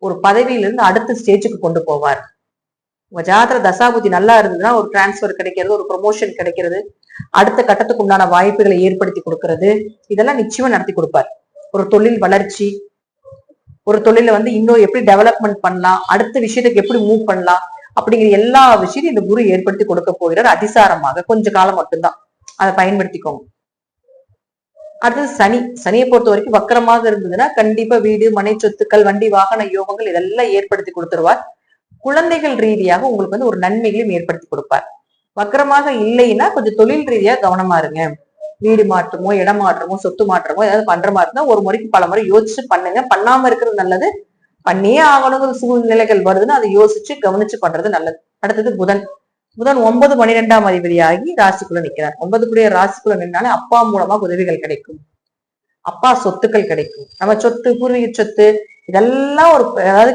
ஒரு பதவியிலிருந்து அடுத்த ஸ்டேஜுக்கு கொண்டு போவார். உங்க ஜாதக தசாபுத்தி நல்லா இருந்ததுன்னா ஒரு டிரான்ஸ்பர் கிடைக்கிறது, ஒரு ப்ரொமோஷன் கிடைக்கிறது, அடுத்த கட்டத்துக்கு உண்டான வாய்ப்புகளை ஏற்படுத்தி கொடுக்கறது, இதெல்லாம் நிச்சயமா நடத்தி கொடுப்பார். ஒரு தொழில் வளர்ச்சி, ஒரு தொழில இன்னும் எப்படி டெவலப்மெண்ட் பண்ணலாம், அடுத்த விஷயத்துக்கு எப்படி மூவ் பண்ணலாம் அப்படிங்கிற எல்லா விஷயத்தையும் இந்த குரு ஏற்படுத்தி கொடுக்க போகிறார். அதிசாரமாக கொஞ்ச காலம் மட்டும்தான், அதை பயன்படுத்திக்கோங்க. அடுத்தது சனி. சனியை பொறுத்த வரைக்கும் வக்கரமாக இருந்ததுன்னா கண்டிப்பா வீடு, மனை, சொத்துக்கள், வண்டி, வாகன யோகங்கள் இதெல்லாம் ஏற்படுத்தி கொடுத்துருவார். குழந்தைகள் ரீதியாக உங்களுக்கு ஒரு நன்மைகளையும் ஏற்படுத்தி கொடுப்பார். வக்கரமாக இல்லைன்னா கொஞ்சம் தொழில் ரீதியா கவனமா இருங்க. வீடு மாற்றமோ, இடம் மாற்றமோ, சொத்து மாற்றமோ ஏதாவது பண்ற மாதிரி இருந்தா ஒரு முறைக்கு பல முறை யோசிச்சு பண்ணுங்க. பண்ணாம இருக்கிறது நல்லது. பண்ணியே ஆகணுங்கிற சூழ்நிலைகள் வருதுன்னா அதை யோசிச்சு கவனிச்சு பண்றது நல்லது. அடுத்தது புதன். புதன் 9, 12ஆம் அதிபதியாகி ராசிக்குள்ள நிற்கிறார். 9 ராசிக்குள்ள நின்னாலே அப்பா மூலமா உதவிகள் கிடைக்கும், அப்பா சொத்துக்கள் கிடைக்கும். நம்ம சொத்து, பூர்வீக சொத்து இதெல்லாம் அதாவது